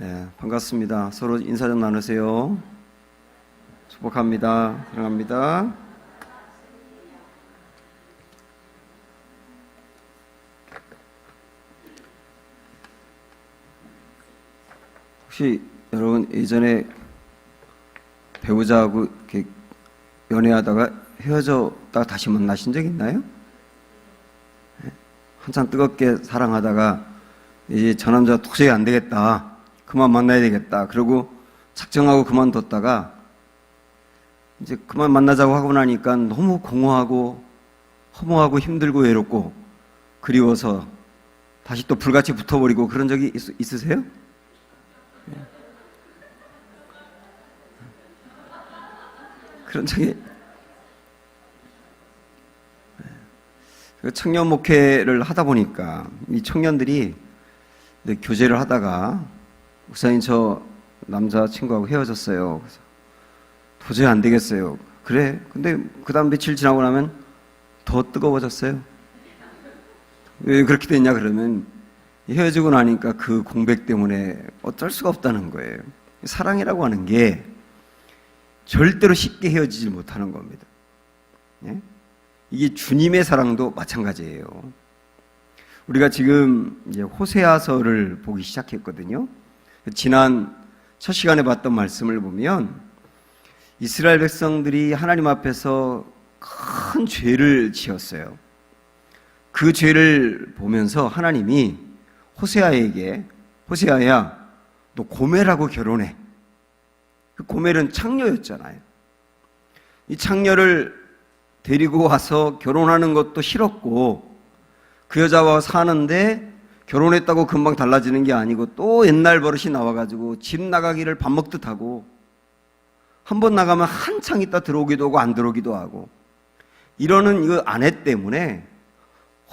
네, 반갑습니다. 서로 인사 좀 나누세요. 축복합니다. 사랑합니다. 혹시 여러분 예전에 배우자하고 이렇게 연애하다가 헤어졌다가 다시 만나신 적 있나요? 네, 한참 뜨겁게 사랑하다가 이제 저 남자 도저히 안 되겠다, 그만 만나야 되겠다, 그러고 작정하고 그만뒀다가 이제 그만 만나자고 하고 나니까 너무 공허하고 허무하고 힘들고 외롭고 그리워서 다시 또 불같이 붙어버리고 그런 적이 있으세요? 그런 적이 청년 목회를 하다 보니까 이 청년들이 교제를 하다가 목사님 저 남자친구하고 헤어졌어요. 그래서 도저히 안 되겠어요. 그래? 근데 그 다음 며칠 지나고 나면 더 뜨거워졌어요. 왜 그렇게 됐냐 그러면 헤어지고 나니까 그 공백 때문에 어쩔 수가 없다는 거예요. 사랑이라고 하는 게 절대로 쉽게 헤어지지 못하는 겁니다. 예? 이게 주님의 사랑도 마찬가지예요. 우리가 지금 이제 호세아서를 보기 시작했거든요. 지난 첫 시간에 봤던 말씀을 보면 이스라엘 백성들이 하나님 앞에서 큰 죄를 지었어요. 그 죄를 보면서 하나님이 호세아에게, 호세아야 너 고멜하고 결혼해. 그 고멜은 창녀였잖아요. 이 창녀를 데리고 와서 결혼하는 것도 싫었고 그 여자와 사는데 결혼했다고 금방 달라지는 게 아니고 또 옛날 버릇이 나와가지고 집 나가기를 밥 먹듯 하고 한 번 나가면 한창 있다 들어오기도 하고 안 들어오기도 하고 이러는 이 아내 때문에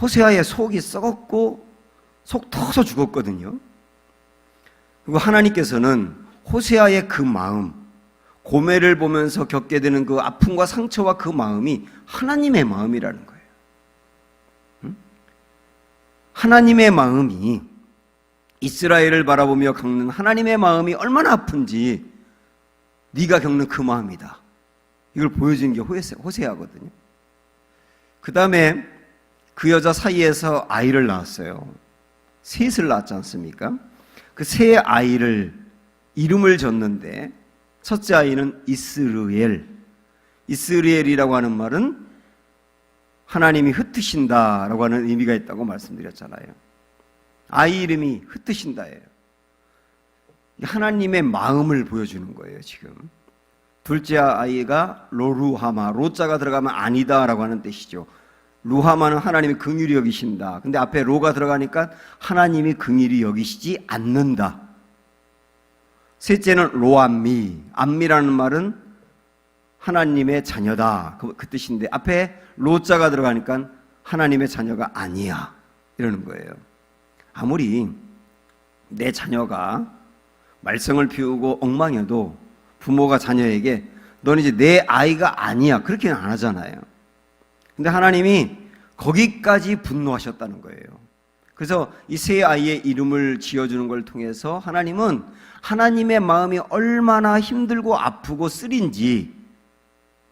호세아의 속이 썩었고 속 터서 죽었거든요. 그리고 하나님께서는 호세아의 그 마음, 고멜을 보면서 겪게 되는 그 아픔과 상처와 그 마음이 하나님의 마음이라는 거예요. 하나님의 마음이, 이스라엘을 바라보며 겪는 하나님의 마음이 얼마나 아픈지 네가 겪는 그 마음이다. 이걸 보여준 게 호세아거든요. 그 다음에 그 여자 사이에서 아이를 낳았어요. 셋을 낳았지 않습니까? 그 세 아이를 이름을 줬는데 첫째 아이는 이스르엘. 이스라엘이라고 하는 말은 하나님이 흩으신다라고 하는 의미가 있다고 말씀드렸잖아요. 아이 이름이 흩으신다예요. 하나님의 마음을 보여주는 거예요, 지금. 둘째 아이가 로루하마, 로자가 들어가면 아니다라고 하는 뜻이죠. 루하마는 하나님이 긍휼히 여기신다. 근데 앞에 로가 들어가니까 하나님이 긍휼히 여기시지 않는다. 셋째는 로암미, 암미라는 말은 하나님의 자녀다, 그 뜻인데 앞에 로자가 들어가니까 하나님의 자녀가 아니야 이러는 거예요. 아무리 내 자녀가 말썽을 피우고 엉망해도 부모가 자녀에게 너는 이제 내 아이가 아니야 그렇게는 안 하잖아요. 근데 하나님이 거기까지 분노하셨다는 거예요. 그래서 이 세 아이의 이름을 지어주는 걸 통해서 하나님은 하나님의 마음이 얼마나 힘들고 아프고 쓰린지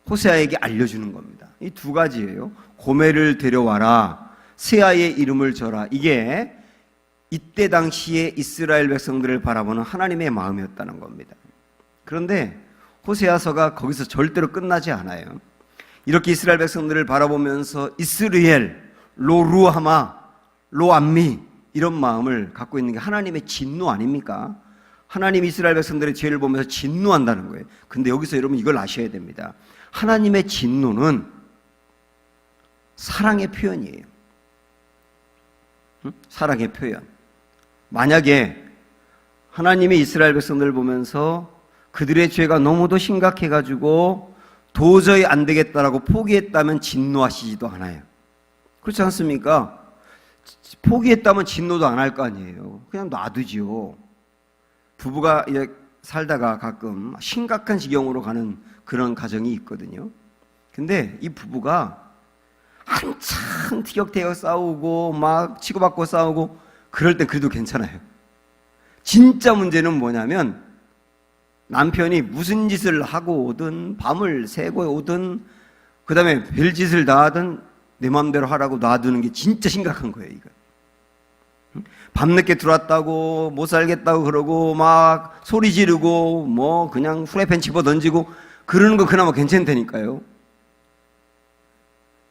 호세아에게 알려주는 겁니다. 이 두 가지예요. 고멜을 데려와라, 세 아이의 이름을 줘라. 이게 이때 당시에 이스라엘 백성들을 바라보는 하나님의 마음이었다는 겁니다. 그런데 호세아서가 거기서 절대로 끝나지 않아요. 이렇게 이스라엘 백성들을 바라보면서 이스라엘, 로루하마, 로암미 이런 마음을 갖고 있는 게 하나님의 진노 아닙니까? 하나님이 이스라엘 백성들의 죄를 보면서 진노한다는 거예요. 근데 여기서 여러분 이걸 아셔야 됩니다. 하나님의 진노는 사랑의 표현이에요. 사랑의 표현. 만약에 하나님이 이스라엘 백성들을 보면서 그들의 죄가 너무도 심각해가지고 도저히 안 되겠다라고 포기했다면 진노하시지도 않아요. 그렇지 않습니까? 포기했다면 진노도 안 할 거 아니에요. 그냥 놔두지요. 부부가 살다가 가끔 심각한 지경으로 가는 그런 가정이 있거든요. 근데 이 부부가 한참 티격태격 싸우고 막 치고받고 싸우고 그럴 땐 그래도 괜찮아요. 진짜 문제는 뭐냐면 남편이 무슨 짓을 하고 오든 밤을 새고 오든 그 다음에 별짓을 다 하든 내 마음대로 하라고 놔두는 게 진짜 심각한 거예요. 이거. 밤늦게 들어왔다고 못 살겠다고 그러고 막 소리 지르고 뭐 그냥 후라이팬 집어 던지고 그러는 거 그나마 괜찮다니까요.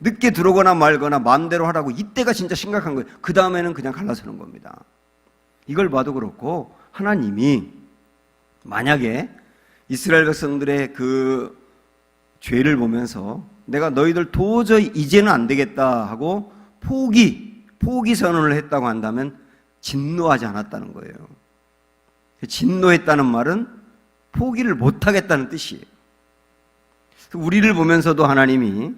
늦게 들어오거나 말거나 마음대로 하라고, 이때가 진짜 심각한 거예요. 그 다음에는 그냥 갈라서는 겁니다. 이걸 봐도 그렇고 하나님이 만약에 이스라엘 백성들의 그 죄를 보면서 내가 너희들 도저히 이제는 안 되겠다 하고 포기 선언을 했다고 한다면 진노하지 않았다는 거예요. 진노했다는 말은 포기를 못하겠다는 뜻이에요. 우리를 보면서도 하나님이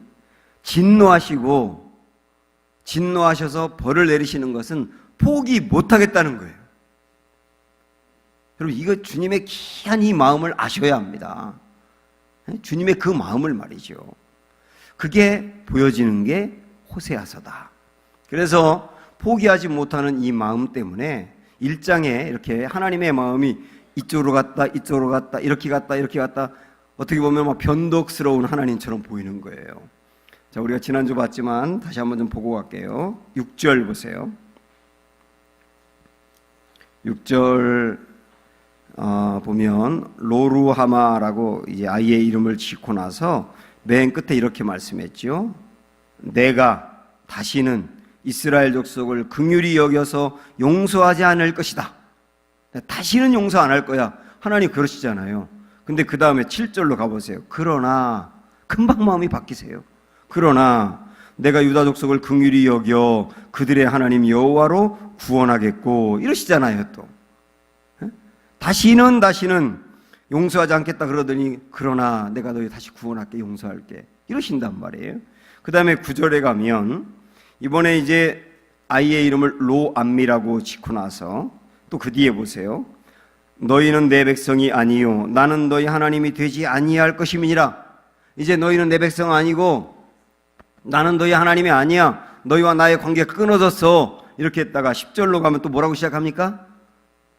진노하셔서 벌을 내리시는 것은 포기 못하겠다는 거예요. 여러분, 이거 주님의 귀한 이 마음을 아셔야 합니다. 주님의 그 마음을 말이죠. 그게 보여지는 게 호세아서다. 그래서 포기하지 못하는 이 마음 때문에 1장에 이렇게 하나님의 마음이 이쪽으로 갔다 이렇게 갔다 어떻게 보면 막 변덕스러운 하나님처럼 보이는 거예요. 자, 우리가 지난주 봤지만 다시 한번 좀 보고 갈게요. 6절 보세요. 6절 보면 로루하마라고 이제 아이의 이름을 짓고 나서 맨 끝에 이렇게 말씀했죠. 내가 다시는 이스라엘 족속을 긍휼히 여겨서 용서하지 않을 것이다. 다시는 용서 안 할 거야. 하나님 그러시잖아요. 근데 그 다음에 7절로 가보세요. 그러나 금방 마음이 바뀌세요. 그러나 내가 유다 족속을 긍휼히 여겨 그들의 하나님 여호와로 구원하겠고 이러시잖아요. 또 다시는 용서하지 않겠다 그러더니 그러나 내가 너희 다시 구원할게, 용서할게 이러신단 말이에요. 그 다음에 9절에 가면 이번에 이제 아이의 이름을 로암미라고 짓고 나서 또 그 뒤에 보세요. 너희는 내 백성이 아니요 나는 너희 하나님이 되지 아니할 것임이니라. 이제 너희는 내 백성 아니고 나는 너희 하나님이 아니야. 너희와 나의 관계가 끊어졌어. 이렇게 했다가 10절로 가면 또 뭐라고 시작합니까?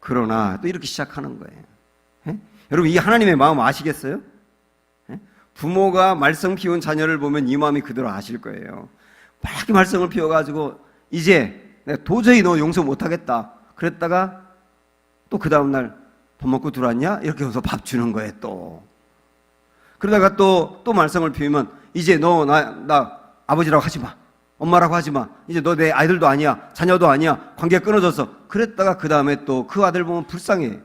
그러나 또 이렇게 시작하는 거예요. 여러분, 이 하나님의 마음 아시겠어요? 부모가 말썽 피운 자녀를 보면 이 마음이 그대로 아실 거예요. 막 말썽을 피워가지고 이제 내가 도저히 너 용서 못하겠다 그랬다가 또 그 다음날 밥 먹고 들어왔냐? 이렇게 해서 밥 주는 거예요. 또 그러다가 또 말썽을 피우면 이제 너 나 아버지라고 하지 마, 엄마라고 하지 마, 이제 너 내 아이들도 아니야, 자녀도 아니야, 관계가 끊어졌어. 그랬다가 그 다음에 또 그 아들 보면 불쌍해.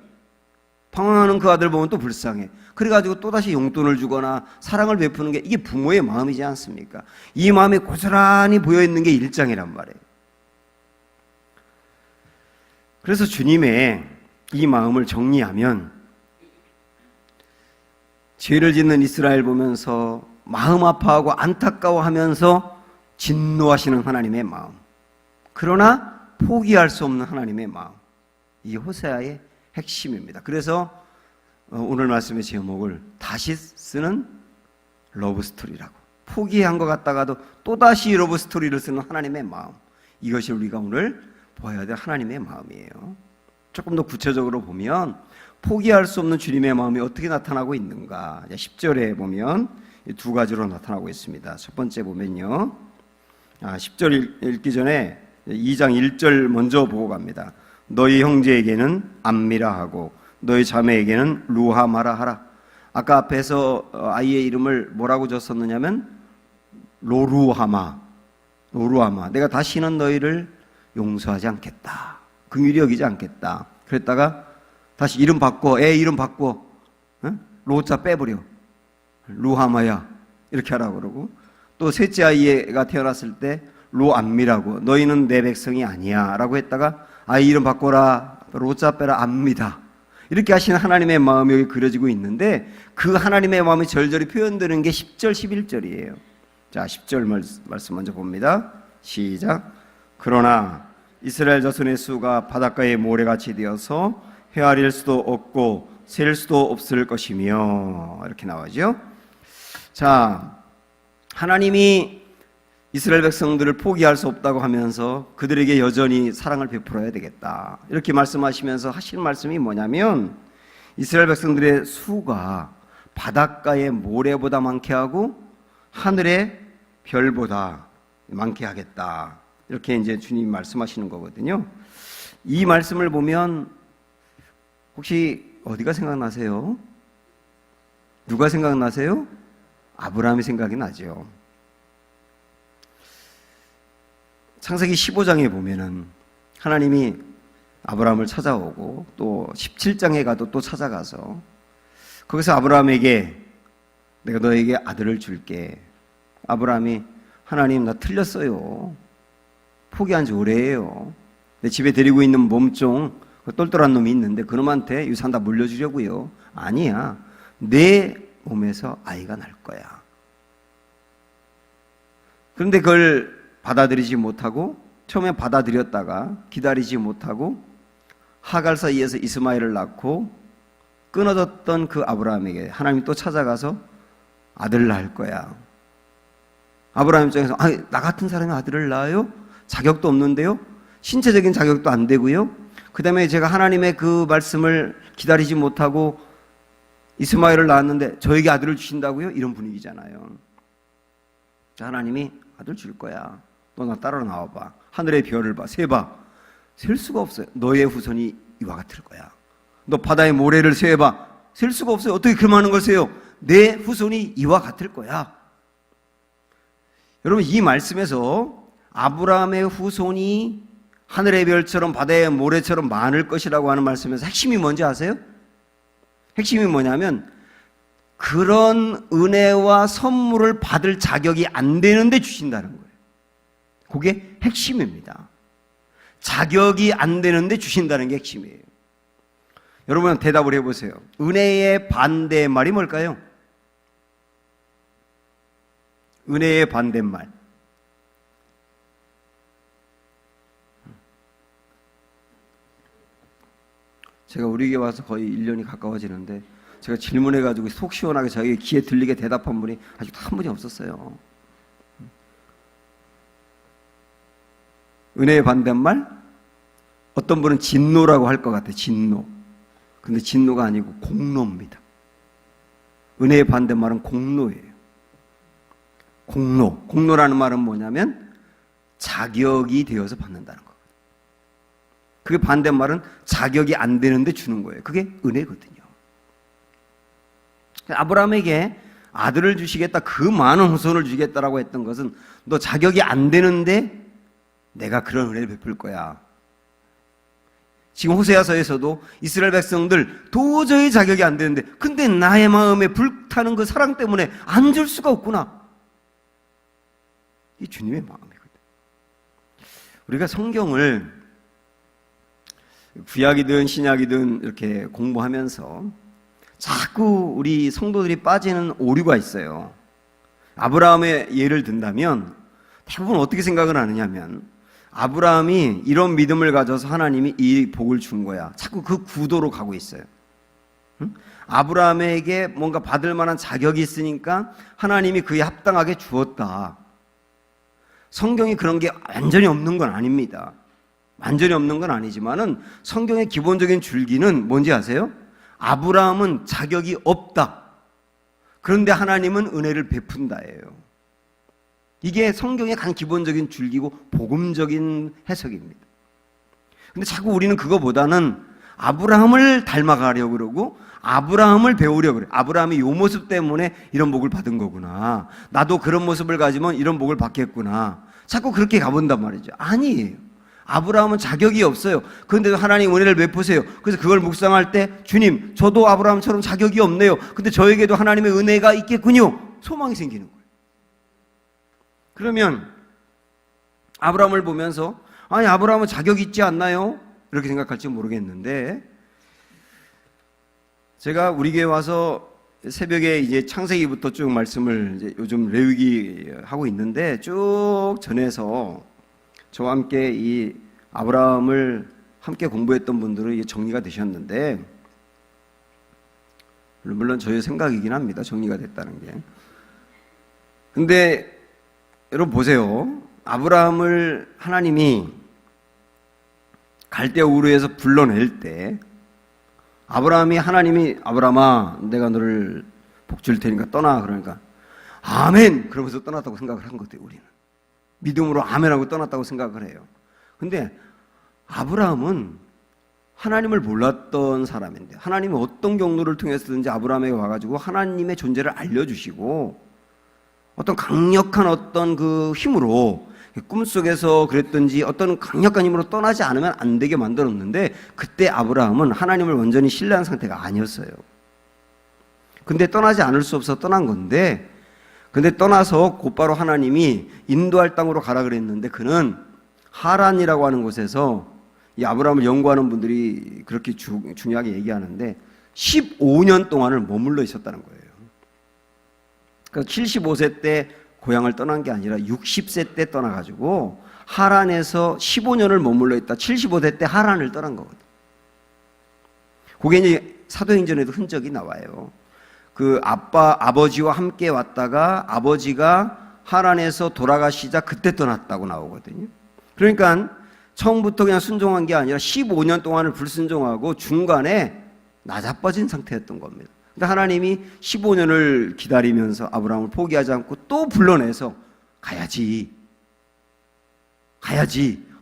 방황하는 그 아들 보면 또 불쌍해. 그래가지고 또다시 용돈을 주거나 사랑을 베푸는 게 이게 부모의 마음이지 않습니까? 이 마음이 고스란히 보여있는 게 1장이란 말이에요. 그래서 주님의 이 마음을 정리하면 죄를 짓는 이스라엘 보면서 마음 아파하고 안타까워하면서 진노하시는 하나님의 마음, 그러나 포기할 수 없는 하나님의 마음, 이 호세아의 핵심입니다. 그래서 오늘 말씀의 제목을 다시 쓰는 러브스토리라고, 포기한 것 같다가도 또다시 러브스토리를 쓰는 하나님의 마음, 이것이 우리가 오늘 보아야 될 하나님의 마음이에요. 조금 더 구체적으로 보면 포기할 수 없는 주님의 마음이 어떻게 나타나고 있는가, 10절에 보면 두 가지로 나타나고 있습니다. 첫 번째 보면요, 10절 읽기 전에 2장 1절 먼저 보고 갑니다. 너희 형제에게는 암미라 하고 너희 자매에게는 루하마라 하라. 아까 앞에서 아이의 이름을 뭐라고 줬었느냐면 로루하마. 내가 다시는 너희를 용서하지 않겠다, 긍휼히 여기지 않겠다. 그랬다가 다시 이름 바꿔, 애 이름 바꿔, 로자 빼버려, 루하마야 이렇게 하라고 그러고, 또 셋째 아이가 태어났을 때 로암미라고, 너희는 내 백성이 아니야 라고 했다가 아이 이름 바꿔라, 로자 빼라, 암미다 이렇게 하시는 하나님의 마음이 여기 그려지고 있는데, 그 하나님의 마음이 절절히 표현되는 게 10절 11절이에요 자, 10절 말씀 먼저 봅니다. 시작. 그러나 이스라엘 자손의 수가 바닷가의 모래같이 되어서 헤아릴 수도 없고 셀 수도 없을 것이며, 이렇게 나오죠. 자, 하나님이 이스라엘 백성들을 포기할 수 없다고 하면서 그들에게 여전히 사랑을 베풀어야 되겠다. 이렇게 말씀하시면서 하신 말씀이 뭐냐면 이스라엘 백성들의 수가 바닷가의 모래보다 많게 하고 하늘의 별보다 많게 하겠다. 이렇게 이제 주님이 말씀하시는 거거든요. 이 말씀을 보면 혹시 어디가 생각나세요? 누가 생각나세요? 아브라함이 생각이 나죠. 창세기 15장에 보면은 하나님이 아브라함을 찾아오고 또 17장에 가도 또 찾아가서 거기서 아브라함에게 내가 너에게 아들을 줄게. 아브라함이 하나님 나 틀렸어요. 포기한 지 오래예요. 내 집에 데리고 있는 몸종 똘똘한 놈이 있는데 그놈한테 유산 다 물려주려고요. 아니야. 내 몸에서 아이가 날 거야. 그런데 그걸 받아들이지 못하고 처음에 받아들였다가 기다리지 못하고 하갈 사이에서 이스마엘을 낳고 끊어졌던 그 아브라함에게 하나님이 또 찾아가서 아들을 낳을 거야. 아브라함 입장에서 나 같은 사람이 아들을 낳아요? 자격도 없는데요? 신체적인 자격도 안 되고요? 그 다음에 제가 하나님의 그 말씀을 기다리지 못하고 이스마엘을 낳았는데 저에게 아들을 주신다고요? 이런 분위기잖아요. 자, 하나님이 아들 줄 거야. 너 나 따라 나와봐. 하늘의 별을 봐. 세봐. 셀 수가 없어요. 너의 후손이 이와 같을 거야. 너 바다의 모래를 세봐. 셀 수가 없어요. 어떻게 그 많은 걸 세요? 내 후손이 이와 같을 거야. 여러분 이 말씀에서 아브라함의 후손이 하늘의 별처럼 바다의 모래처럼 많을 것이라고 하는 말씀에서 핵심이 뭔지 아세요? 핵심이 뭐냐면 그런 은혜와 선물을 받을 자격이 안 되는데 주신다는 거예요. 그게 핵심입니다. 자격이 안 되는데 주신다는 게 핵심이에요. 여러분 대답을 해보세요. 은혜의 반대말이 뭘까요? 은혜의 반대말. 제가 우리 교회 와서 거의 1년이 가까워지는데 제가 질문해가지고 속 시원하게 자기 귀에 들리게 대답한 분이 아직도 한 분이 없었어요. 은혜의 반대말? 어떤 분은 진노라고 할 것 같아요. 진노. 근데 진노가 아니고 공로입니다. 은혜의 반대말은 공로예요. 공로. 공로라는 말은 뭐냐면 자격이 되어서 받는다는 거예요. 그게 반대말은 자격이 안 되는데 주는 거예요. 그게 은혜거든요. 아브라함에게 아들을 주시겠다, 그 많은 후손을 주겠다라고 했던 것은 너 자격이 안 되는데 내가 그런 은혜를 베풀 거야. 지금 호세아서에서도 이스라엘 백성들 도저히 자격이 안 되는데 근데 나의 마음에 불타는 그 사랑 때문에 안 줄 수가 없구나. 이 주님의 마음이거든. 우리가 성경을 구약이든 신약이든 이렇게 공부하면서 자꾸 우리 성도들이 빠지는 오류가 있어요. 아브라함의 예를 든다면 대부분 어떻게 생각을 하느냐면 아브라함이 이런 믿음을 가져서 하나님이 이 복을 준 거야. 자꾸 그 구도로 가고 있어요. 아브라함에게 뭔가 받을 만한 자격이 있으니까 하나님이 그에 합당하게 주었다. 성경이 그런 게 완전히 없는 건 아닙니다. 완전히 없는 건 아니지만은 성경의 기본적인 줄기는 뭔지 아세요? 아브라함은 자격이 없다. 그런데 하나님은 은혜를 베푼다예요. 이게 성경의 가장 기본적인 줄기고 복음적인 해석입니다. 근데 자꾸 우리는 그거보다는 아브라함을 닮아가려고 그러고 아브라함을 배우려고 그래요. 아브라함이 이 모습 때문에 이런 복을 받은 거구나. 나도 그런 모습을 가지면 이런 복을 받겠구나. 자꾸 그렇게 가본단 말이죠. 아니에요. 아브라함은 자격이 없어요. 그런데도 하나님 은혜를 베푸세요. 그래서 그걸 묵상할 때 주님, 저도 아브라함처럼 자격이 없네요. 근데 저에게도 하나님의 은혜가 있겠군요. 소망이 생기는 거예요. 그러면 아브라함을 보면서 아니 아브라함은 자격이 있지 않나요? 이렇게 생각할지 모르겠는데 제가 우리 교회 와서 새벽에 이제 창세기부터 쭉 말씀을 이제 요즘 레위기 하고 있는데 쭉 전해서 저와 함께 이 아브라함을 함께 공부했던 분들은 이게 정리가 되셨는데 물론 저의 생각이긴 합니다. 정리가 됐다는 게. 근데 여러분 보세요. 아브라함을 하나님이 갈대아 우르에서 불러낼 때 하나님이 아브라함아 내가 너를 복줄 테니까 떠나 그러니까 아멘 그러면서 떠났다고 생각을 한 거예요. 우리는 믿음으로 아멘하고 떠났다고 생각을 해요. 근데 아브라함은 하나님을 몰랐던 사람인데 하나님이 어떤 경로를 통해서든지 아브라함에게 와가지고 하나님의 존재를 알려주시고 어떤 강력한 어떤 그 힘으로 꿈속에서 그랬던지 어떤 강력한 힘으로 떠나지 않으면 안 되게 만들었는데 그때 아브라함은 하나님을 완전히 신뢰한 상태가 아니었어요. 근데 떠나지 않을 수 없어 떠난 건데 근데 떠나서 곧바로 하나님이 인도할 땅으로 가라 그랬는데 그는 하란이라고 하는 곳에서 이 아브라함을 연구하는 분들이 그렇게 중요하게 얘기하는데 15년 동안을 머물러 있었다는 거예요. 그러니까 75세 때 고향을 떠난 게 아니라 60세 때 떠나가지고 하란에서 15년을 머물러 있다 75세 때 하란을 떠난 거거든요. 그게 이제 사도행전에도 흔적이 나와요. 그 아버지와 함께 왔다가 아버지가 하란에서 돌아가시자 그때 떠났다고 나오거든요. 그러니까 처음부터 그냥 순종한 게 아니라 15년 동안을 불순종하고 중간에 나자빠진 상태였던 겁니다. 근데 하나님이 15년을 기다리면서 아브라함을 포기하지 않고 또 불러내서 가야지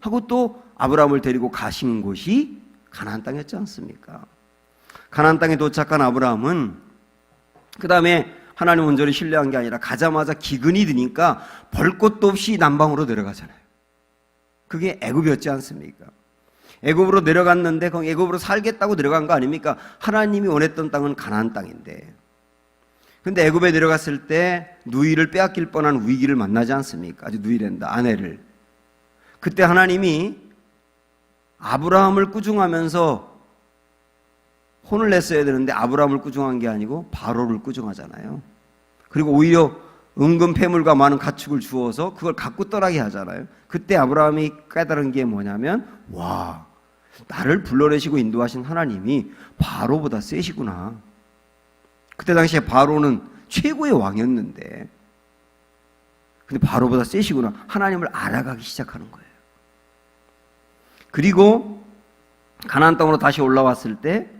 하고 또 아브라함을 데리고 가신 곳이 가나안 땅이었지 않습니까? 가나안 땅에 도착한 아브라함은 그 다음에 하나님 온전히 신뢰한 게 아니라 가자마자 기근이 드니까 벌 곳도 없이 남방으로 내려가잖아요. 그게 애굽이었지 않습니까? 애굽으로 내려갔는데 거기 애굽으로 살겠다고 내려간 거 아닙니까? 하나님이 원했던 땅은 가나안 땅인데 근데 애굽에 내려갔을 때 누이를 빼앗길 뻔한 위기를 만나지 않습니까? 아주 누이랜다 아내를. 그때 하나님이 아브라함을 꾸중하면서 혼을 냈어야 되는데 아브라함을 꾸중한 게 아니고 바로를 꾸중하잖아요. 그리고 오히려 은금 패물과 많은 가축을 주어서 그걸 갖고 떠나게 하잖아요. 그때 아브라함이 깨달은 게 뭐냐면 와 나를 불러내시고 인도하신 하나님이 바로보다 세시구나. 그때 당시에 바로는 최고의 왕이었는데 근데 바로보다 세시구나. 하나님을 알아가기 시작하는 거예요. 그리고 가나안 땅으로 다시 올라왔을 때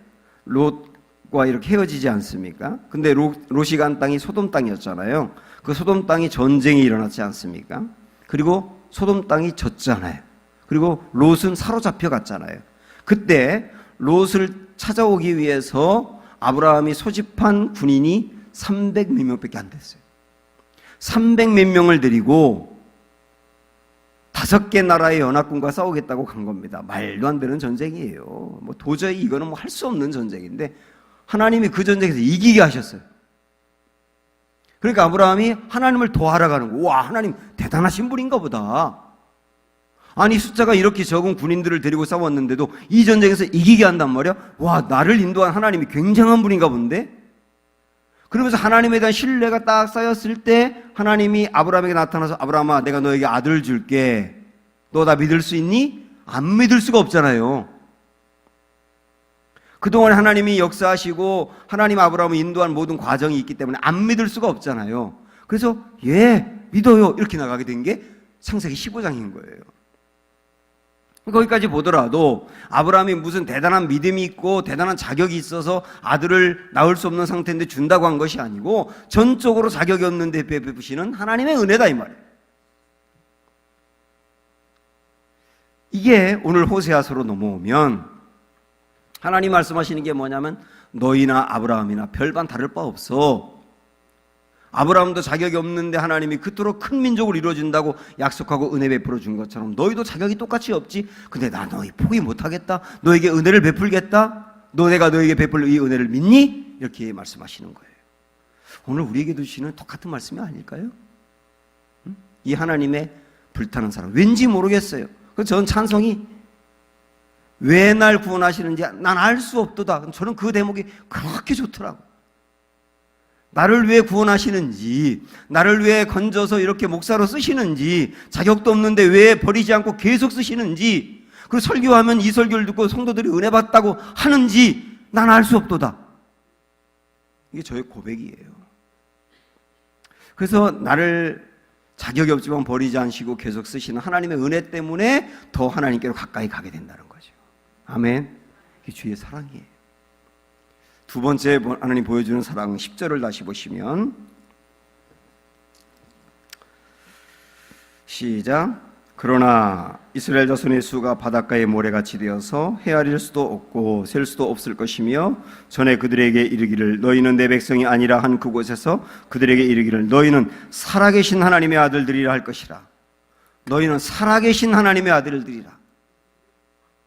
롯과 이렇게 헤어지지 않습니까? 근데 롯이 간 땅이 소돔 땅이었잖아요. 그 소돔 땅이 전쟁이 일어났지 않습니까? 그리고 소돔 땅이 졌잖아요. 그리고 롯은 사로잡혀 갔잖아요. 그때 롯을 찾아오기 위해서 아브라함이 소집한 군인이 300몇 명밖에 안 됐어요. 300몇 명을 데리고 5개 나라의 연합군과 싸우겠다고 간 겁니다. 말도 안 되는 전쟁이에요. 뭐 도저히 이거는 뭐 할 수 없는 전쟁인데 하나님이 그 전쟁에서 이기게 하셨어요. 그러니까 아브라함이 하나님을 더 알아가는 거. 와, 하나님 대단하신 분인가 보다. 아니 숫자가 이렇게 적은 군인들을 데리고 싸웠는데도 이 전쟁에서 이기게 한단 말이야. 와, 나를 인도한 하나님이 굉장한 분인가 본데. 그러면서 하나님에 대한 신뢰가 딱 쌓였을 때 하나님이 아브라함에게 나타나서 아브라함아 내가 너에게 아들 줄게. 너 나 믿을 수 있니? 안 믿을 수가 없잖아요. 그동안 하나님이 역사하시고 하나님 아브라함을 인도한 모든 과정이 있기 때문에 안 믿을 수가 없잖아요. 그래서 예 믿어요 이렇게 나가게 된 게 창세기 15장인 거예요. 거기까지 보더라도 아브라함이 무슨 대단한 믿음이 있고 대단한 자격이 있어서 아들을 낳을 수 없는 상태인데 준다고 한 것이 아니고 전적으로 자격이 없는데 베푸시는 하나님의 은혜다 이 말이에요. 이게 오늘 호세아서로 넘어오면 하나님 말씀하시는 게 뭐냐면 너희나 아브라함이나 별반 다를 바 없어. 아브라함도 자격이 없는데 하나님이 그토록 큰 민족을 이루어준다고 약속하고 은혜 베풀어 준 것처럼 너희도 자격이 똑같이 없지. 근데 나 너희 포기 못하겠다. 너에게 은혜를 베풀겠다. 내가 너에게 베풀 이 은혜를 믿니? 이렇게 말씀하시는 거예요. 오늘 우리에게 주시는 똑같은 말씀이 아닐까요? 이 하나님의 불타는 사랑 왠지 모르겠어요. 그래서 저는 찬송이 왜 날 구원하시는지 난 알 수 없도다. 저는 그 대목이 그렇게 좋더라고요. 나를 왜 구원하시는지, 나를 왜 건져서 이렇게 목사로 쓰시는지, 자격도 없는데 왜 버리지 않고 계속 쓰시는지, 그리고 설교하면 이 설교를 듣고 성도들이 은혜 받다고 하는지 난 알 수 없도다. 이게 저의 고백이에요. 그래서 나를 자격이 없지만 버리지 않으시고 계속 쓰시는 하나님의 은혜 때문에 더 하나님께로 가까이 가게 된다는 거죠. 아멘. 이게 주의 사랑이에요. 두 번째 하나님 보여주는 사랑 10절을 다시 보시면 시작. 그러나 이스라엘 자손의 수가 바닷가의 모래같이 되어서 헤아릴 수도 없고 셀 수도 없을 것이며 전에 그들에게 이르기를 너희는 내 백성이 아니라 한 그곳에서 그들에게 이르기를 너희는 살아계신 하나님의 아들들이라 할 것이라. 너희는 살아계신 하나님의 아들들이라.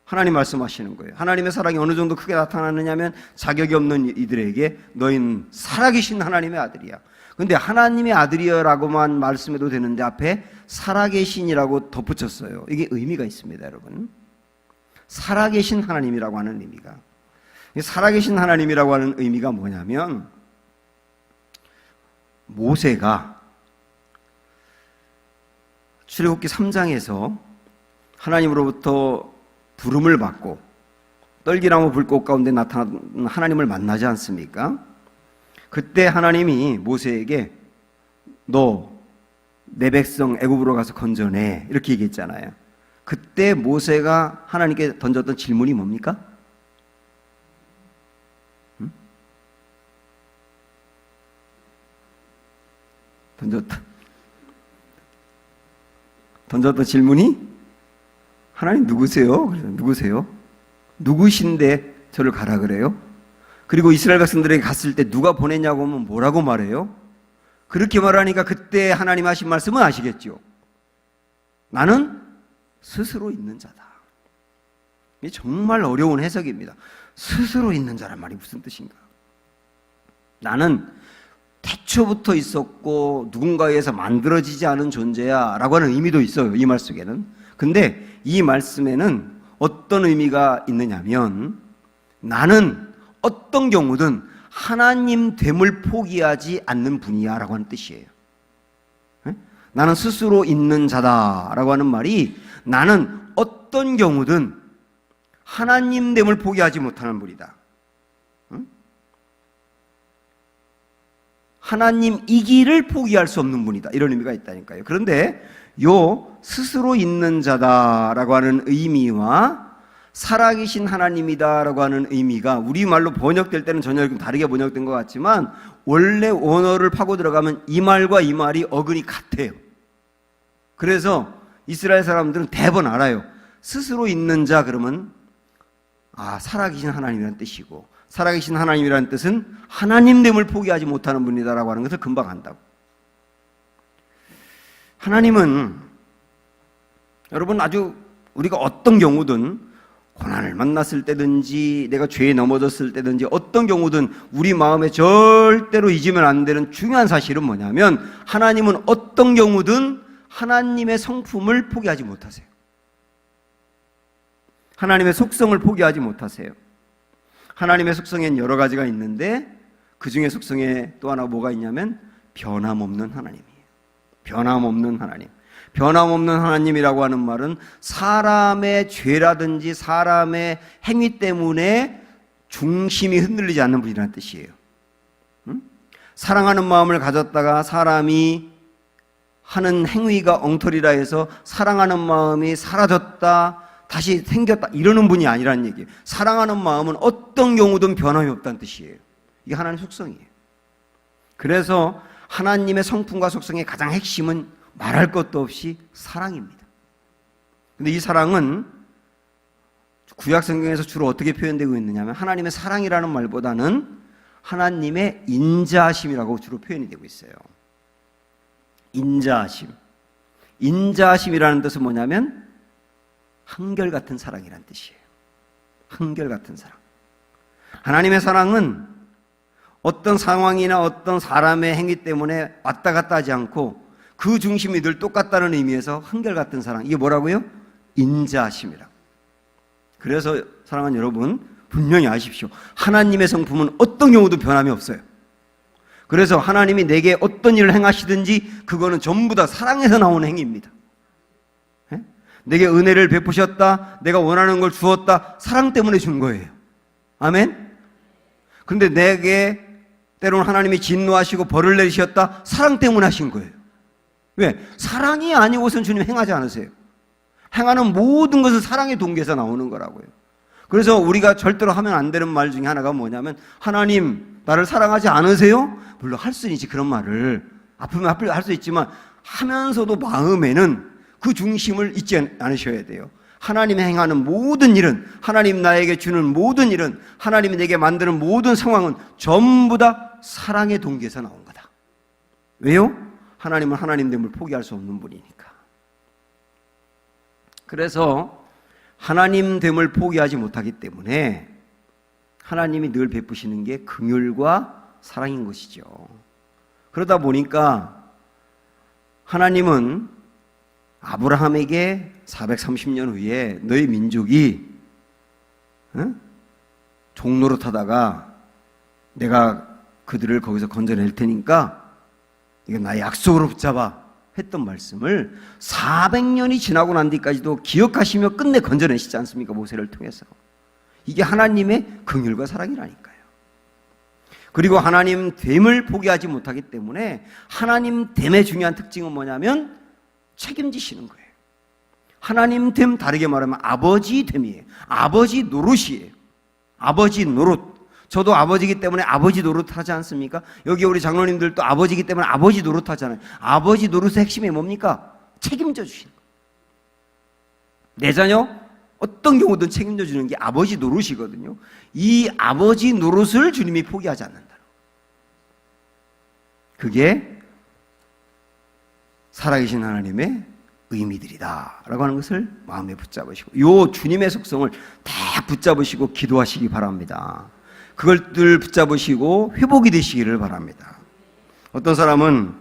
하나님 말씀하시는 거예요. 하나님의 사랑이 어느 정도 크게 나타나느냐면 자격이 없는 이들에게 너희는 살아계신 하나님의 아들이야. 근데 하나님의 아들이여라고만 말씀해도 되는데 앞에 살아계신이라고 덧붙였어요. 이게 의미가 있습니다, 여러분. 살아계신 하나님이라고 하는 의미가. 살아계신 하나님이라고 하는 의미가 뭐냐면 모세가 출애굽기 3장에서 하나님으로부터 부름을 받고 떨기나무 불꽃 가운데 나타난 하나님을 만나지 않습니까? 그때 하나님이 모세에게 너 내 백성 애굽으로 가서 건져내 이렇게 얘기했잖아요. 그때 모세가 하나님께 던졌던 질문이 뭡니까? 던졌던 질문이 하나님 누구세요? 그래서 누구세요? 누구신데 저를 가라 그래요? 그리고 이스라엘 백성들에게 갔을 때 누가 보냈냐고 하면 뭐라고 말해요? 그렇게 말하니까 그때 하나님 하신 말씀은 아시겠죠? 나는 스스로 있는 자다. 이게 정말 어려운 해석입니다. 스스로 있는 자란 말이 무슨 뜻인가? 나는 태초부터 있었고 누군가에 의해서 만들어지지 않은 존재야 라고 하는 의미도 있어요. 이 말 속에는. 근데 이 말씀에는 어떤 의미가 있느냐면 나는 어떤 경우든 하나님 됨을 포기하지 않는 분이야 라고 하는 뜻이에요. 나는 스스로 있는 자다 라고 하는 말이 나는 어떤 경우든 하나님 됨을 포기하지 못하는 분이다. 하나님이기를 포기할 수 없는 분이다. 이런 의미가 있다니까요. 그런데 요 스스로 있는 자다라고 하는 의미와 살아계신 하나님이다라고 하는 의미가 우리말로 번역될 때는 전혀 좀 다르게 번역된 것 같지만 원래 원어를 파고 들어가면 이 말과 이 말이 어근이 같아요. 그래서 이스라엘 사람들은 대번 알아요. 스스로 있는 자 그러면 살아계신 하나님이라는 뜻이고 살아계신 하나님이라는 뜻은 하나님됨을 포기하지 못하는 분이다라고 하는 것을 금방 안다고. 하나님은 여러분 아주 우리가 어떤 경우든 고난을 만났을 때든지 내가 죄에 넘어졌을 때든지 어떤 경우든 우리 마음에 절대로 잊으면 안 되는 중요한 사실은 뭐냐면 하나님은 어떤 경우든 하나님의 성품을 포기하지 못하세요. 하나님의 속성을 포기하지 못하세요. 하나님의 속성엔 여러 가지가 있는데 그 중에 속성에 또 하나 뭐가 있냐면 변함없는 하나님이에요. 변함없는 하나님. 변함없는 하나님이라고 하는 말은 사람의 죄라든지 사람의 행위 때문에 중심이 흔들리지 않는 분이라는 뜻이에요. 사랑하는 마음을 가졌다가 사람이 하는 행위가 엉터리라 해서 사랑하는 마음이 사라졌다 다시 생겼다 이러는 분이 아니라는 얘기예요. 사랑하는 마음은 어떤 경우든 변함이 없다는 뜻이에요. 이게 하나님의 속성이에요. 그래서 하나님의 성품과 속성의 가장 핵심은 말할 것도 없이 사랑입니다. 근데 이 사랑은 구약 성경에서 주로 어떻게 표현되고 있느냐면 하나님의 사랑이라는 말보다는 하나님의 인자하심이라고 주로 표현이 되고 있어요. 인자하심. 인자하심이라는 뜻은 뭐냐면 한결같은 사랑이라는 뜻이에요. 한결같은 사랑. 하나님의 사랑은 어떤 상황이나 어떤 사람의 행위 때문에 왔다 갔다 하지 않고 그 중심이 늘 똑같다는 의미에서 한결같은 사랑. 이게 뭐라고요? 인자하심이라. 그래서 사랑하는 여러분 분명히 아십시오. 하나님의 성품은 어떤 경우도 변함이 없어요. 그래서 하나님이 내게 어떤 일을 행하시든지 그거는 전부 다 사랑에서 나오는 행위입니다. 내게 은혜를 베푸셨다, 내가 원하는 걸 주었다, 사랑 때문에 준 거예요. 아멘? 근데 내게 때로는 하나님이 진노하시고 벌을 내리셨다, 사랑 때문에 하신 거예요. 왜? 사랑이 아니고선 주님 행하지 않으세요. 행하는 모든 것은 사랑의 동기에서 나오는 거라고요. 그래서 우리가 절대로 하면 안 되는 말 중에 하나가 뭐냐면, 하나님 나를 사랑하지 않으세요? 물론 할 수는 있지, 그런 말을. 아프면 할 수 있지만 하면서도 마음에는 그 중심을 잊지 않으셔야 돼요. 하나님이 행하는 모든 일은, 하나님 나에게 주는 모든 일은, 하나님이 내게 만드는 모든 상황은 전부 다 사랑의 동기에서 나온 거다. 왜요? 하나님은 하나님됨을 포기할 수 없는 분이니까. 그래서 하나님됨을 포기하지 못하기 때문에 하나님이 늘 베푸시는 게 긍휼과 사랑인 것이죠. 그러다 보니까 하나님은 아브라함에게 430년 후에 너희 민족이 종노릇하다가 내가 그들을 거기서 건져낼 테니까 이거 나의 약속으로 붙잡아 했던 말씀을 400년이 지나고 난 뒤까지도 기억하시며 끝내 건져내시지 않습니까? 모세를 통해서. 이게 하나님의 긍휼과 사랑이라니까요. 그리고 하나님 됨을 포기하지 못하기 때문에 하나님 됨의 중요한 특징은 뭐냐면 책임지시는 거예요. 하나님 됨, 다르게 말하면 아버지 됨이에요. 아버지 노릇이에요. 아버지 노릇. 저도 아버지이기 때문에 아버지 노릇하지 않습니까? 여기 우리 장로님들도 아버지이기 때문에 아버지 노릇하잖아요. 아버지 노릇의 핵심이 뭡니까? 책임져 주시는 거예요. 내 자녀 어떤 경우든 책임져 주는 게 아버지 노릇이거든요. 이 아버지 노릇을 주님이 포기하지 않는다. 그게 살아계신 하나님의 의미들이다 라고 하는 것을 마음에 붙잡으시고, 요 주님의 속성을 다 붙잡으시고 기도하시기 바랍니다. 그것들 붙잡으시고 회복이 되시기를 바랍니다. 어떤 사람은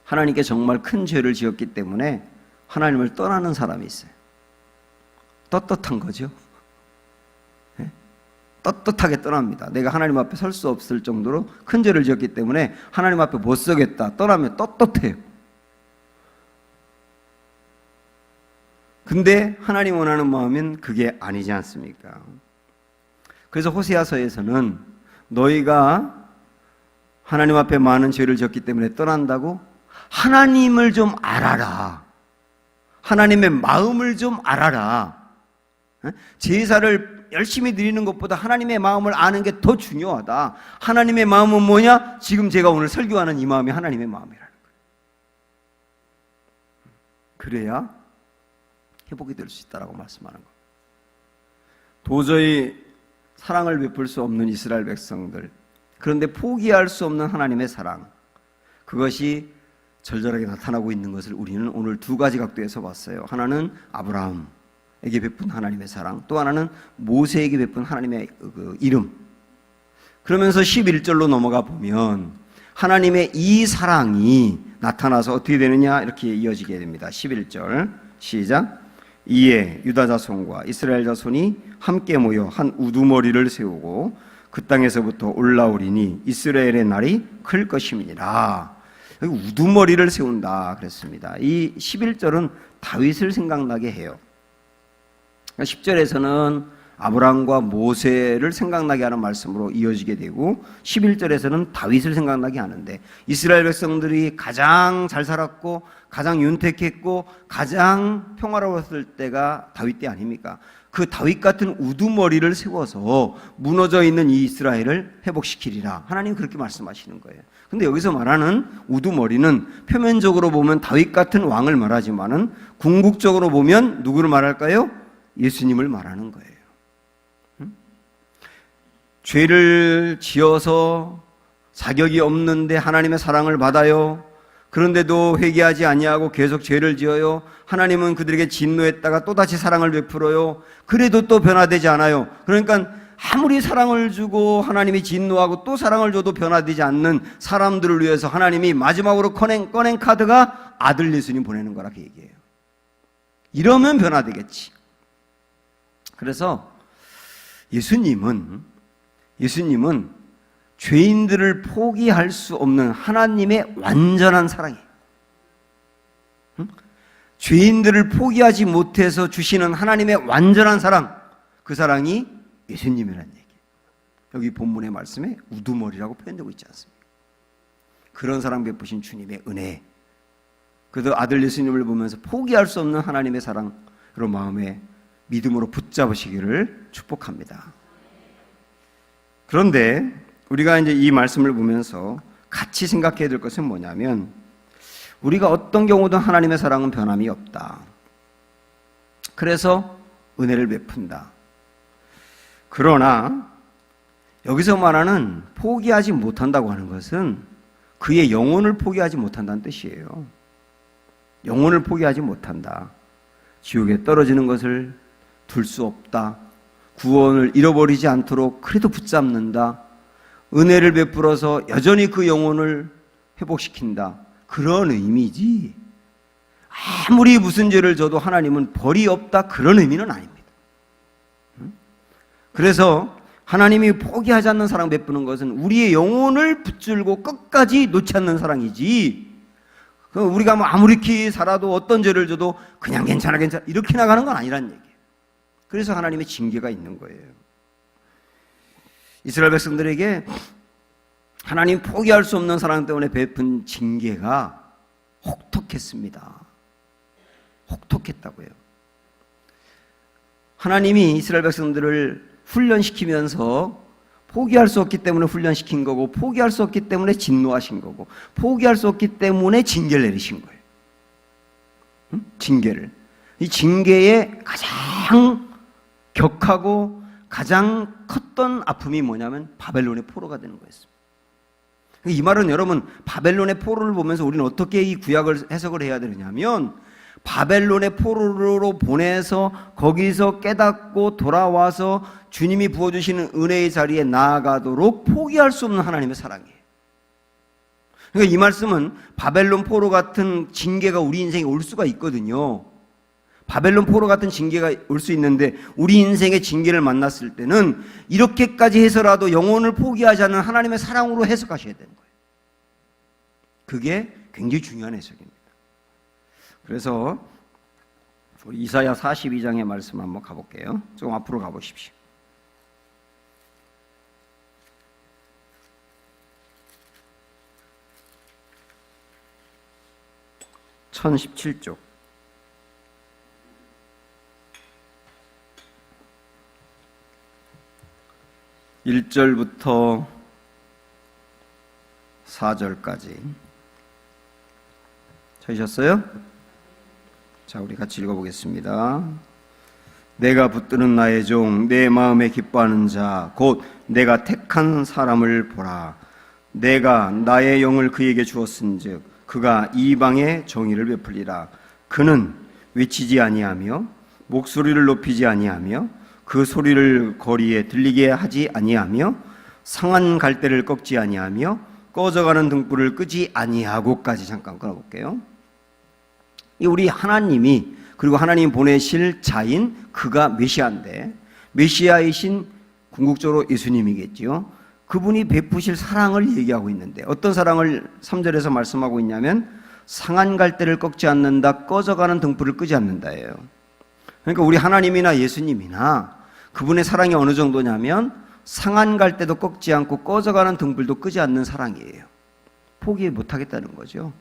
하나님께 정말 큰 죄를 지었기 때문에 하나님을 떠나는 사람이 있어요. 떳떳한 거죠. 네? 떳떳하게 떠납니다. 내가 하나님 앞에 설 수 없을 정도로 큰 죄를 지었기 때문에 하나님 앞에 못 서겠다. 떠나면 떳떳해요. 근데 하나님 원하는 마음은 그게 아니지 않습니까? 그래서 호세아서에서는 너희가 하나님 앞에 많은 죄를 지었기 때문에 떠난다고 하나님을 좀 알아라. 하나님의 마음을 좀 알아라. 제사를 열심히 드리는 것보다 하나님의 마음을 아는 게 더 중요하다. 하나님의 마음은 뭐냐? 지금 제가 오늘 설교하는 이 마음이 하나님의 마음이라는 거예요. 그래야 회복이 될 수 있다라고 말씀하는 거예요. 도저히 사랑을 베풀 수 없는 이스라엘 백성들, 그런데 포기할 수 없는 하나님의 사랑, 그것이 절절하게 나타나고 있는 것을 우리는 오늘 두 가지 각도에서 봤어요. 하나는 아브라함에게 베푼 하나님의 사랑, 또 하나는 모세에게 베푼 하나님의 그 이름. 그러면서 11절로 넘어가 보면 하나님의 이 사랑이 나타나서 어떻게 되느냐 이렇게 이어지게 됩니다. 11절 시작. 이에 유다 자손과 이스라엘 자손이 함께 모여 한 우두머리를 세우고 그 땅에서부터 올라오리니 이스라엘의 날이 클 것임이니라. 여기 우두머리를 세운다 그랬습니다. 이 11절은 다윗을 생각나게 해요. 10절에서는 아브라함과 모세를 생각나게 하는 말씀으로 이어지게 되고 11절에서는 다윗을 생각나게 하는데, 이스라엘 백성들이 가장 잘 살았고 가장 윤택했고 가장 평화로웠을 때가 다윗 때 아닙니까? 그 다윗 같은 우두머리를 세워서 무너져 있는 이 이스라엘을 회복시키리라. 하나님 그렇게 말씀하시는 거예요. 근데 여기서 말하는 우두머리는 표면적으로 보면 다윗 같은 왕을 말하지만은 궁극적으로 보면 누구를 말할까요? 예수님을 말하는 거예요. 죄를 지어서 자격이 없는데 하나님의 사랑을 받아요. 그런데도 회개하지 아니하고 계속 죄를 지어요. 하나님은 그들에게 진노했다가 또다시 사랑을 베풀어요. 그래도 또 변화되지 않아요. 그러니까 아무리 사랑을 주고 하나님이 진노하고 또 사랑을 줘도 변화되지 않는 사람들을 위해서 하나님이 마지막으로 꺼낸 카드가 아들 예수님 보내는 거라 그 얘기예요. 이러면 변화되겠지. 그래서 예수님은 죄인들을 포기할 수 없는 하나님의 완전한 사랑이에요. 죄인들을 포기하지 못해서 주시는 하나님의 완전한 사랑, 그 사랑이 예수님이라는 얘기예요. 여기 본문의 말씀에 우두머리라고 표현되고 있지 않습니까? 그런 사랑 베푸신 주님의 은혜, 그래도 아들 예수님을 보면서 포기할 수 없는 하나님의 사랑, 그런 마음에 믿음으로 붙잡으시기를 축복합니다. 그런데 우리가 이제 이 말씀을 보면서 같이 생각해야 될 것은 뭐냐면, 우리가 어떤 경우든 하나님의 사랑은 변함이 없다. 그래서 은혜를 베푼다. 그러나 여기서 말하는 포기하지 못한다고 하는 것은 그의 영혼을 포기하지 못한다는 뜻이에요. 영혼을 포기하지 못한다. 지옥에 떨어지는 것을 둘 수 없다. 구원을 잃어버리지 않도록 그래도 붙잡는다. 은혜를 베풀어서 여전히 그 영혼을 회복시킨다. 그런 의미지, 아무리 무슨 죄를 져도 하나님은 벌이 없다, 그런 의미는 아닙니다. 그래서 하나님이 포기하지 않는 사랑 베푸는 것은 우리의 영혼을 붙들고 끝까지 놓지 않는 사랑이지, 우리가 뭐 아무리 살아도 어떤 죄를 져도 그냥 괜찮아 이렇게 나가는 건 아니란 얘기예요. 그래서 하나님의 징계가 있는 거예요. 이스라엘 백성들에게 하나님 포기할 수 없는 사랑 때문에 베푼 징계가 혹독했습니다. 혹독했다고요. 하나님이 이스라엘 백성들을 훈련시키면서 포기할 수 없기 때문에 훈련시킨 거고, 포기할 수 없기 때문에 진노하신 거고, 포기할 수 없기 때문에 징계를 내리신 거예요. 징계를. 이 징계의 가장 격하고 가장 컸던 아픔이 뭐냐면 바벨론의 포로가 되는 거였습니다. 이 말은 여러분, 바벨론의 포로를 보면서 우리는 어떻게 이 구약을 해석을 해야 되느냐면, 바벨론의 포로로 보내서 거기서 깨닫고 돌아와서 주님이 부어주시는 은혜의 자리에 나아가도록 포기할 수 없는 하나님의 사랑이에요. 그러니까 이 말씀은 바벨론 포로 같은 징계가 우리 인생에 올 수가 있거든요. 바벨론 포로 같은 징계가 올 수 있는데, 우리 인생의 징계를 만났을 때는 이렇게까지 해서라도 영혼을 포기하지 않는 하나님의 사랑으로 해석하셔야 되는 거예요. 그게 굉장히 중요한 해석입니다. 그래서 우리 이사야 42장의 말씀 한번 가볼게요. 조금 앞으로 가보십시오. 1017쪽. 1절부터 4절까지 찾으셨어요? 자, 우리 같이 읽어보겠습니다. 내가 붙드는 나의 종, 내 마음에 기뻐하는 자, 곧 내가 택한 사람을 보라. 내가 나의 영을 그에게 주었은즉 그가 이방의 정의를 베풀리라. 그는 외치지 아니하며 목소리를 높이지 아니하며 그 소리를 거리에 들리게 하지 아니하며 상한 갈대를 꺾지 아니하며 꺼져가는 등불을 끄지 아니하고까지 잠깐 끊어볼게요. 우리 하나님이, 그리고 하나님 보내실 자인 그가 메시아인데, 메시아이신 궁극적으로 예수님이겠지요. 그분이 베푸실 사랑을 얘기하고 있는데, 어떤 사랑을 3절에서 말씀하고 있냐면 상한 갈대를 꺾지 않는다, 꺼져가는 등불을 끄지 않는다예요. 그러니까 우리 하나님이나 예수님이나 그분의 사랑이 어느 정도냐면 상한 갈대도 꺾지 않고 꺼져가는 등불도 끄지 않는 사랑이에요. 포기 못하겠다는 거죠.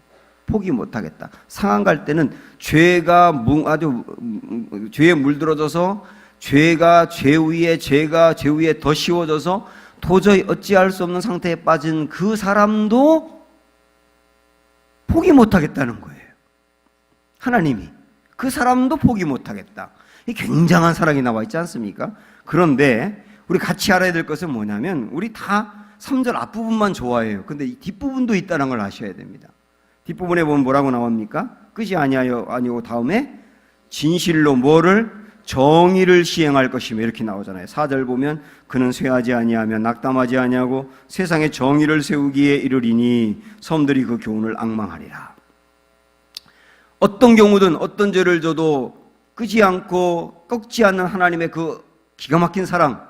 포기 못하겠다. 상한 갈대는 죄가 아주 죄에 물들어져서 죄가 죄 위에 더 씌워져서 도저히 어찌할 수 없는 상태에 빠진 그 사람도 포기 못하겠다는 거예요. 하나님이 그 사람도 포기 못하겠다. 이 굉장한 사랑이 나와 있지 않습니까? 그런데 우리 같이 알아야 될 것은 뭐냐면, 우리 다 3절 앞부분만 좋아해요. 근데 이 뒷부분도 있다는 걸 아셔야 됩니다. 뒷부분에 보면 뭐라고 나옵니까? 끄지 아니고 다음에 진실로 뭐를? 정의를 시행할 것이며 이렇게 나오잖아요. 4절 보면 그는 쇠하지 아니하며 낙담하지 아니하고 세상에 정의를 세우기에 이르리니 섬들이 그 교훈을 앙망하리라. 어떤 경우든 어떤 죄를 져도 끄지 않고 꺾지 않는 하나님의 그 기가 막힌 사랑,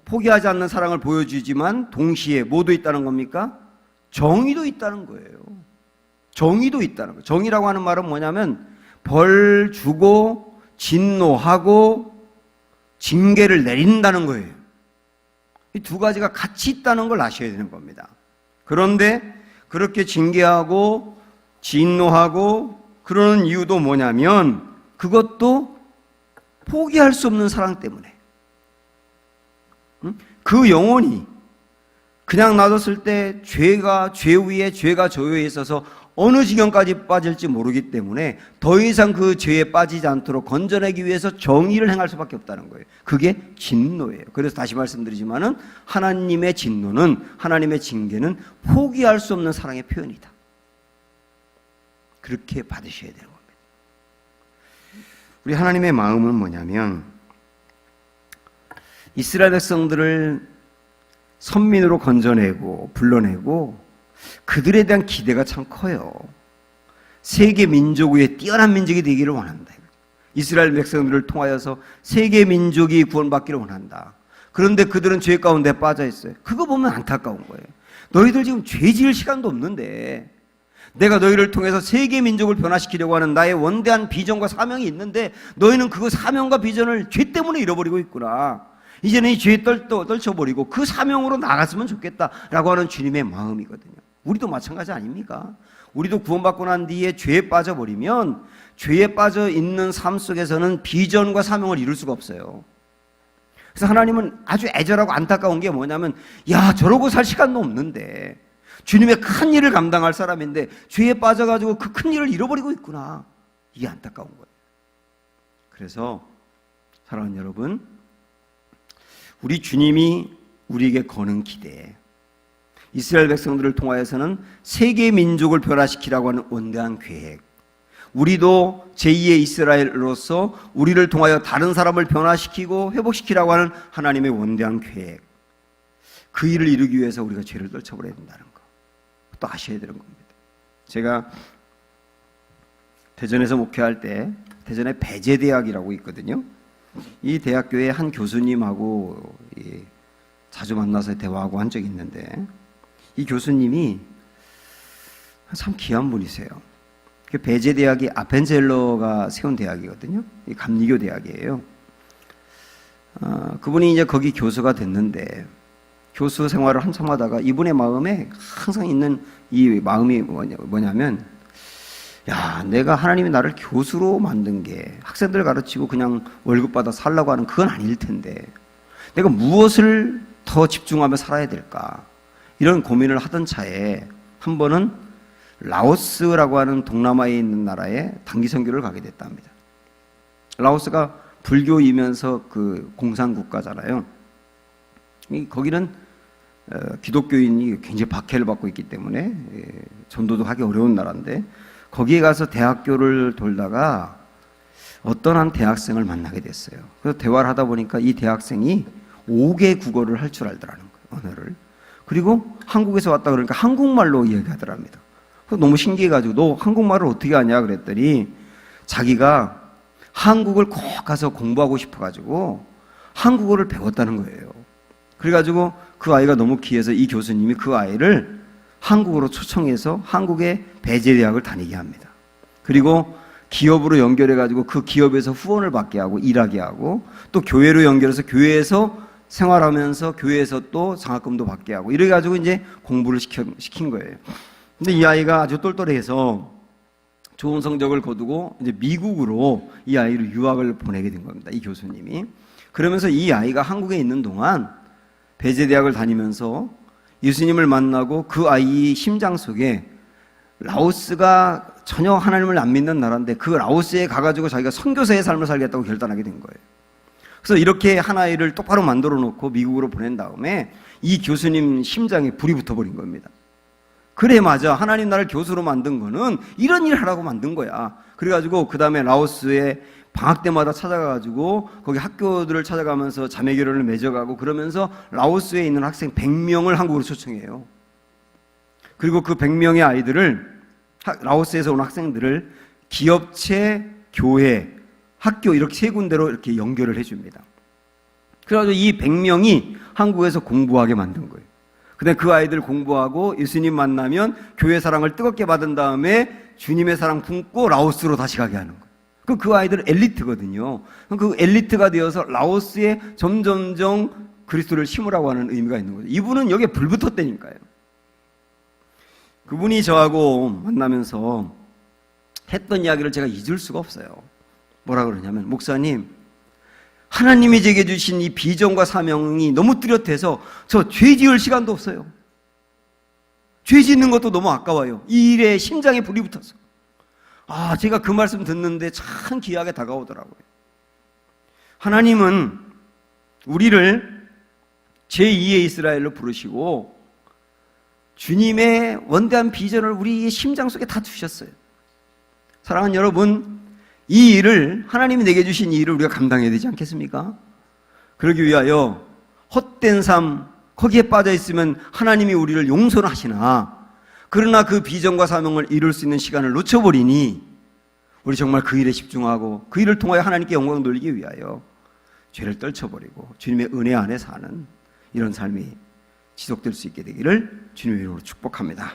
포기하지 않는 사랑을 보여주지만 동시에 뭐도 있다는 겁니까? 정의도 있다는 거예요. 정의도 있다는 거예요. 정의라고 하는 말은 뭐냐면 벌 주고 진노하고 징계를 내린다는 거예요. 이 두 가지가 같이 있다는 걸 아셔야 되는 겁니다. 그런데 그렇게 징계하고 진노하고 그러는 이유도 뭐냐면 그것도 포기할 수 없는 사랑 때문에. 그 영혼이 그냥 놔뒀을 때 죄가 죄 위에 죄가 저 위에 있어서 어느 지경까지 빠질지 모르기 때문에 더 이상 그 죄에 빠지지 않도록 건져내기 위해서 정의를 행할 수밖에 없다는 거예요. 그게 진노예요. 그래서 다시 말씀드리지만은 하나님의 진노는, 하나님의 징계는 포기할 수 없는 사랑의 표현이다. 그렇게 받으셔야 되는 겁니다. 우리 하나님의 마음은 뭐냐면 이스라엘 백성들을 선민으로 건져내고 불러내고 그들에 대한 기대가 참 커요. 세계 민족 위에 뛰어난 민족이 되기를 원한다. 이스라엘 백성들을 통하여서 세계 민족이 구원받기를 원한다. 그런데 그들은 죄 가운데 빠져 있어요. 그거 보면 안타까운 거예요. 너희들 지금 죄 지을 시간도 없는데 내가 너희를 통해서 세계 민족을 변화시키려고 하는 나의 원대한 비전과 사명이 있는데 너희는 그 사명과 비전을 죄 때문에 잃어버리고 있구나. 이제는 이 죄에 떨쳐버리고 그 사명으로 나갔으면 좋겠다라고 하는 주님의 마음이거든요. 우리도 마찬가지 아닙니까? 우리도 구원받고 난 뒤에 죄에 빠져버리면 죄에 빠져 있는 삶 속에서는 비전과 사명을 이룰 수가 없어요. 그래서 하나님은 아주 애절하고 안타까운 게 뭐냐면 야 저러고 살 시간도 없는데 주님의 큰 일을 감당할 사람인데 죄에 빠져가지고 그 큰 일을 잃어버리고 있구나. 이게 안타까운 거예요. 그래서 사랑하는 여러분, 우리 주님이 우리에게 거는 기대, 이스라엘 백성들을 통하여서는 세계 민족을 변화시키라고 하는 원대한 계획, 우리도 제2의 이스라엘로서 우리를 통하여 다른 사람을 변화시키고 회복시키라고 하는 하나님의 원대한 계획, 그 일을 이루기 위해서 우리가 죄를 떨쳐버려야 된다는 거 또 아셔야 되는 겁니다. 제가 대전에서 목회할 때 대전에 배제대학이라고 있거든요. 이 대학교에 한 교수님하고 자주 만나서 대화하고 한 적이 있는데 이 교수님이 참 귀한 분이세요. 배제대학이 아펜젤러가 세운 대학이거든요. 이 감리교 대학이에요. 그분이 이제 거기 교수가 됐는데 교수 생활을 한참 하다가 이분의 마음에 항상 있는 이 마음이 뭐냐면 야, 내가 하나님이 나를 교수로 만든 게 학생들 가르치고 그냥 월급 받아 살라고 하는 그건 아닐 텐데 내가 무엇을 더 집중하며 살아야 될까? 이런 고민을 하던 차에 한 번은 라오스라고 하는 동남아에 있는 나라에 단기 선교를 가게 됐답니다. 라오스가 불교이면서 그 공산국가잖아요. 거기는 기독교인이 굉장히 박해를 받고 있기 때문에 전도도 하기 어려운 나라인데 거기에 가서 대학교를 돌다가 어떤 한 대학생을 만나게 됐어요. 그래서 대화를 하다 보니까 이 대학생이 5개 국어를 할 줄 알더라는 거예요. 언어를. 그리고 한국에서 왔다 그러니까 한국말로 이야기하더랍니다. 그래서 너무 신기해가지고 너 한국말을 어떻게 하냐 그랬더니 자기가 한국을 꼭 가서 공부하고 싶어가지고 한국어를 배웠다는 거예요. 그래가지고 그 아이가 너무 귀해서 이 교수님이 그 아이를 한국으로 초청해서 한국의 배제대학을 다니게 합니다. 그리고 기업으로 연결해가지고 그 기업에서 후원을 받게 하고 일하게 하고 또 교회로 연결해서 교회에서 생활하면서 교회에서 또 장학금도 받게 하고 이래가지고 이제 공부를 시킨 거예요. 근데 이 아이가 아주 똘똘해서 좋은 성적을 거두고 이제 미국으로 이 아이를 유학을 보내게 된 겁니다. 이 교수님이. 그러면서 이 아이가 한국에 있는 동안 배제대학을 다니면서 예수님을 만나고 그 아이의 심장 속에 라오스가 전혀 하나님을 안 믿는 나라인데 그 라오스에 가가지고 자기가 선교사의 삶을 살겠다고 결단하게 된 거예요. 그래서 이렇게 한 아이를 똑바로 만들어 놓고 미국으로 보낸 다음에 이 교수님 심장에 불이 붙어버린 겁니다. 그래 맞아, 하나님 나를 교수로 만든 거는 이런 일 하라고 만든 거야. 그래가지고 그 다음에 라오스에 방학 때마다 찾아가가지고 거기 학교들을 찾아가면서 자매결혼을 맺어가고 그러면서 라오스에 있는 학생 100명을 한국으로 초청해요. 그리고 그 100명의 아이들을 라오스에서 온 학생들을 기업체, 교회, 학교 이렇게 세 군데로 이렇게 연결을 해줍니다. 그래가지고 이 100명이 한국에서 공부하게 만든 거예요. 근데 그 아이들 공부하고 예수님 만나면 교회 사랑을 뜨겁게 받은 다음에 주님의 사랑 품고 라오스로 다시 가게 하는 거예요. 그 아이들은 엘리트거든요. 그 엘리트가 되어서 라오스에 점점점 그리스도를 심으라고 하는 의미가 있는 거죠. 이분은 여기에 불 붙었다니까요. 그분이 저하고 만나면서 했던 이야기를 제가 잊을 수가 없어요. 뭐라 그러냐면, 목사님, 하나님이 제게 주신 이 비전과 사명이 너무 뚜렷해서 저 죄 지을 시간도 없어요. 죄 짓는 것도 너무 아까워요. 이 일에 심장에 불이 붙어서. 제가 그 말씀 듣는데 참 귀하게 다가오더라고요. 하나님은 우리를 제2의 이스라엘로 부르시고 주님의 원대한 비전을 우리의 심장 속에 다 두셨어요. 사랑하는 여러분, 이 일을, 하나님이 내게 주신 이 일을 우리가 감당해야 되지 않겠습니까? 그러기 위하여 헛된 삶, 거기에 빠져 있으면 하나님이 우리를 용서는 하시나, 그러나 그 비전과 사명을 이룰 수 있는 시간을 놓쳐버리니 우리 정말 그 일에 집중하고 그 일을 통하여 하나님께 영광 돌리기 위하여 죄를 떨쳐버리고 주님의 은혜 안에 사는 이런 삶이 지속될 수 있게 되기를 주님의 이름으로 축복합니다.